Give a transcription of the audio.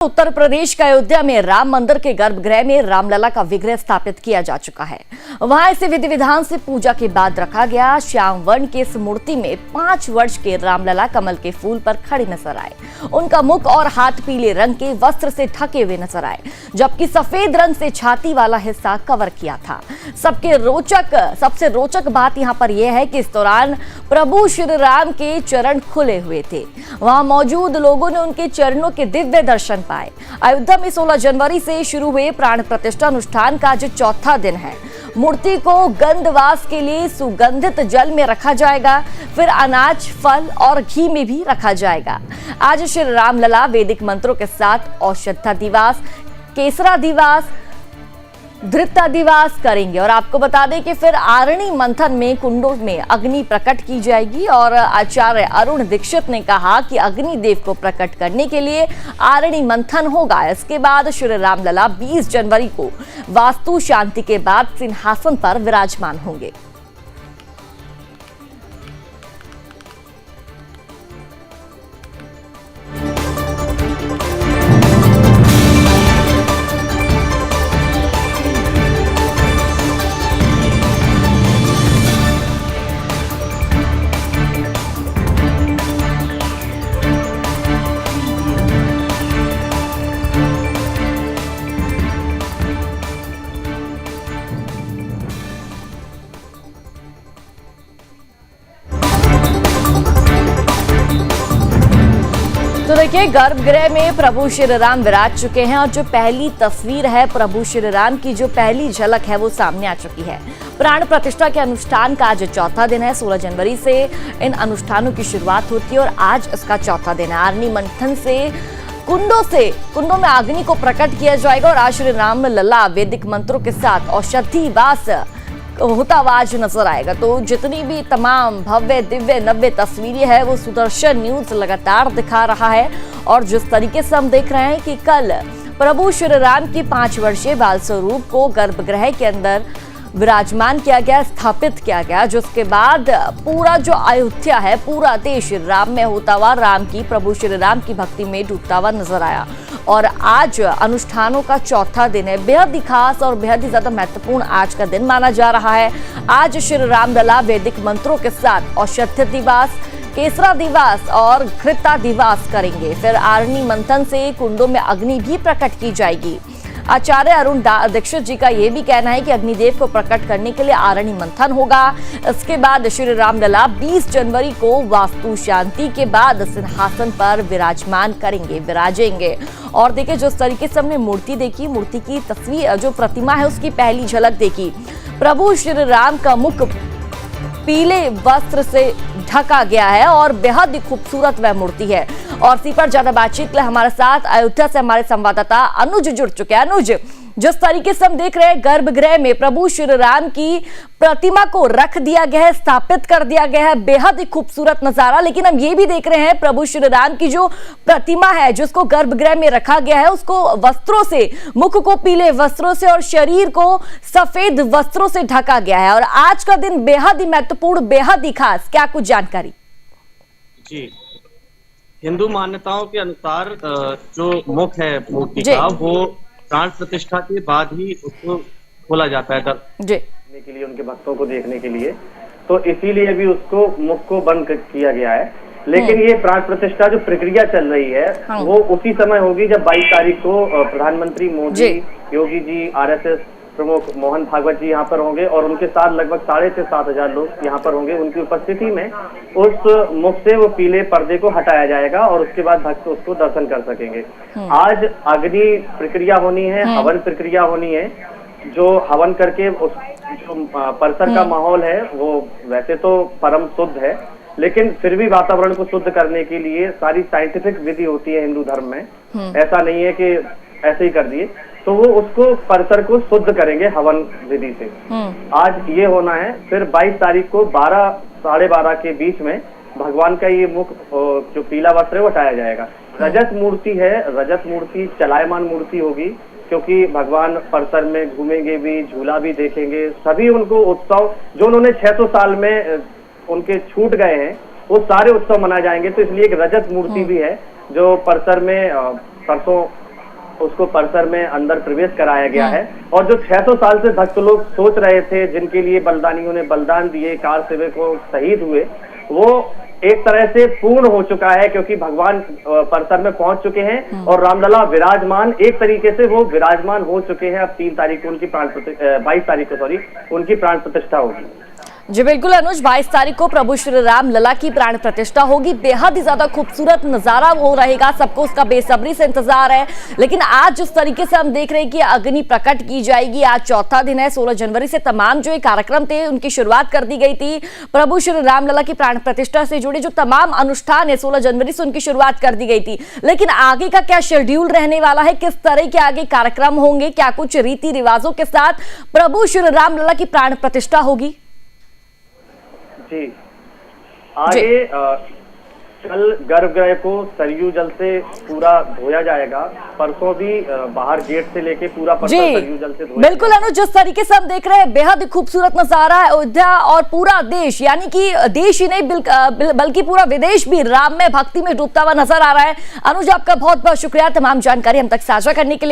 उत्तर प्रदेश के अयोध्या में राम मंदिर के गर्भगृह में रामलला का विग्रह स्थापित किया जा चुका है। वहां इसे विधि विधान से पूजा के बाद रखा गया। श्याम वर्ण के इस मूर्ति में 5 वर्ष के रामलला कमल के फूल पर खड़े नजर आए। उनका मुख और हाथ पीले रंग के वस्त्र से ढके हुए नजर आए, जबकि सफेद रंग से छाती वाला हिस्सा कवर किया था। सबसे रोचक बात यहाँ पर यह है कि इस दौरान प्रभु श्री राम के चरण खुले हुए थे। वहां मौजूद लोगों ने उनके चरणों के दिव्य दर्शन पाए। अयोध्या में 16 जनवरी से शुरू हुए प्राण प्रतिष्ठा अनुष्ठान का आज चौथा दिन है। मूर्ति को गंधवास के लिए सुगंधित जल में रखा जाएगा, फिर अनाज, फल और घी में भी रखा जाएगा। आज श्री रामलला वैदिक मंत्रों के साथ औषधा दिवस, केसरा दिवस, धृता दिवस करेंगे। और आपको बता दें कि फिर आरणी मंथन में कुंडों में अग्नि प्रकट की जाएगी। और आचार्य अरुण दीक्षित ने कहा कि अग्निदेव को प्रकट करने के लिए आरणी मंथन होगा। इसके बाद श्री रामलला 20 जनवरी को वास्तु शांति के बाद सिंहासन पर विराजमान होंगे। तो देखिए, गर्भगृह में प्रभु श्री राम विराज चुके हैं और जो पहली तस्वीर है प्रभु श्री राम की, जो पहली झलक है वो सामने आ चुकी है। प्राण प्रतिष्ठा के अनुष्ठान का आज चौथा दिन है। 16 जनवरी से इन अनुष्ठानों की शुरुआत होती है और आज इसका चौथा दिन है। आरणी मंथन से कुंडों में अग्नि को प्रकट किया जाएगा और आज श्री रामलला वैदिक मंत्रों के साथ औषधि वास होता हुआ आज नजर आएगा। तो जितनी भी तमाम भव्य दिव्य नव्य तस्वीरें हैं वो सुदर्शन न्यूज लगातार दिखा रहा है। और जिस तरीके से हम देख रहे हैं कि कल प्रभु श्री राम की 5 वर्षीय बाल स्वरूप को गर्भगृह के अंदर विराजमान किया गया, स्थापित किया गया, जिसके बाद पूरा जो अयोध्या है, पूरा देश राम में होता हुआ, प्रभु श्री राम की भक्ति में डूबता हुआ नजर आया। और आज अनुष्ठानों का चौथा दिन है। बेहद ही खास और बेहद ही ज्यादा महत्वपूर्ण आज का दिन माना जा रहा है। आज श्री रामलला वैदिक मंत्रों के साथ औषधि दिवस, केसरा दिवस और घृता दिवस करेंगे। फिर आरणी मंथन से कुंडों में अग्नि भी प्रकट की जाएगी। आचार्य अरुण दीक्षित जी का यह भी कहना है कि अग्निदेव को प्रकट करने के लिए आरणी मंथन होगा। इसके बाद श्री रामलला 20 जनवरी को वास्तु शांति के बाद सिंहासन पर विराजेंगे। और देखिए, जिस तरीके से हमने मूर्ति देखी, मूर्ति की तस्वीर, जो प्रतिमा है उसकी पहली झलक देखी। प्रभु श्री राम का मुख पीले वस्त्र से ढका गया है और बेहद ही खूबसूरत वह मूर्ति है। और इसी पर ज्यादा बातचीत के लिए हमारे साथ अयोध्या से हमारे संवाददाता अनुज जुड़ चुके हैं। अनुज, जिस तरीके से हम देख रहे हैं गर्भगृह में प्रभु श्री राम की प्रतिमा को रख दिया गया है, स्थापित कर दिया गया है, बेहद ही खूबसूरत नजारा। लेकिन हम ये भी देख रहे हैं प्रभु श्री राम की जो प्रतिमा है, जिसको गर्भगृह में रखा गया है, उसको वस्त्रों से, मुख को पीले वस्त्रों से और शरीर को सफेद वस्त्रों से ढका गया है। और आज का दिन बेहद ही महत्वपूर्ण, बेहद ही खास, क्या कुछ जानकारी? जी, हिंदू मान्यताओं के अनुसार जो मुख है मूर्ति का, वो प्राण प्रतिष्ठा के बाद ही उसको खोला जाता है देखने के लिए, उनके भक्तों को देखने के लिए। तो इसीलिए भी उसको मुख को बंद किया गया है। लेकिन ये प्राण प्रतिष्ठा जो प्रक्रिया चल रही है, वो उसी समय होगी जब 22 तारीख को प्रधानमंत्री मोदी, योगी जी, RSS प्रमुख मोहन भागवत जी यहाँ पर होंगे और उनके साथ लगभग 6,500 से 7,000 लोग यहाँ पर होंगे। उनकी उपस्थिति में उस मुख से वो पीले पर्दे को हटाया जाएगा और उसके बाद भक्त उसको दर्शन कर सकेंगे। आज अग्नि प्रक्रिया होनी है, हवन प्रक्रिया होनी है, जो हवन करके उस जो परिसर का माहौल है वो वैसे तो परम शुद्ध है, लेकिन फिर भी वातावरण को शुद्ध करने के लिए सारी साइंटिफिक विधि होती है हिंदू धर्म में। ऐसा नहीं है कि ऐसे ही कर दिए। तो वो उसको परिसर को शुद्ध करेंगे हवन विधि से। आज ये होना है। फिर 22 तारीख को 12 साढ़े 12 के बीच में भगवान का ये मुख जो पीला वस्त्र है वो हटाया जाएगा। रजत मूर्ति है, रजत मूर्ति चलायमान मूर्ति होगी, क्योंकि भगवान परिसर में घूमेंगे भी, झूला भी देखेंगे। सभी उनको उत्सव जो उन्होंने 600 साल में उनके छूट गए हैं वो सारे उत्सव मनाए जाएंगे। तो इसलिए एक रजत मूर्ति भी है जो परिसर में परसों उसको परिसर में अंदर प्रवेश कराया गया है। और जो 600 साल से भक्त लोग सोच रहे थे, जिनके लिए बलिदानियों ने बलिदान दिए, कार सेवकों शहीद हुए, वो एक तरह से पूर्ण हो चुका है, क्योंकि भगवान परिसर में पहुंच चुके हैं और रामलला विराजमान, एक तरीके से वो विराजमान हो चुके हैं। अब 3 तारीख को उनकी 22 तारीख को उनकी प्राण प्रतिष्ठा होगी। जी बिल्कुल अनुज, 22 तारीख को प्रभु श्री राम लला की प्राण प्रतिष्ठा होगी। बेहद ही ज्यादा खूबसूरत नजारा वो रहेगा, सबको उसका बेसब्री से इंतजार है। लेकिन आज जिस तरीके से हम देख रहे हैं कि अग्नि प्रकट की जाएगी, आज चौथा दिन है, 16 जनवरी से तमाम जो ये कार्यक्रम थे उनकी शुरुआत कर दी गई थी। प्रभु श्री राम लला की प्राण प्रतिष्ठा से जुड़े जो तमाम अनुष्ठान है 16 जनवरी से उनकी शुरुआत कर दी गई थी। लेकिन आगे का क्या शेड्यूल रहने वाला है, किस तरह के आगे कार्यक्रम होंगे, क्या कुछ रीति रिवाजों के साथ प्रभु श्री राम लला की प्राण प्रतिष्ठा होगी? जी, आगे कल गर्भगृह को सरयू जल से पूरा धोया जाएगा। परसों भी बाहर गेट से लेके पूरा परिसर सरयू जल से धोया। बिल्कुल अनुज, जिस तरीके से हम देख रहे हैं बेहद खूबसूरत नजारा है। अयोध्या और पूरा देश, यानी कि देश ही नहीं बल्कि पूरा विदेश भी राम में भक्ति में डूबता हुआ नजर आ रहा है। अनुज, आपका बहुत बहुत शुक्रिया तमाम जानकारी हम तक साझा करने के लिए।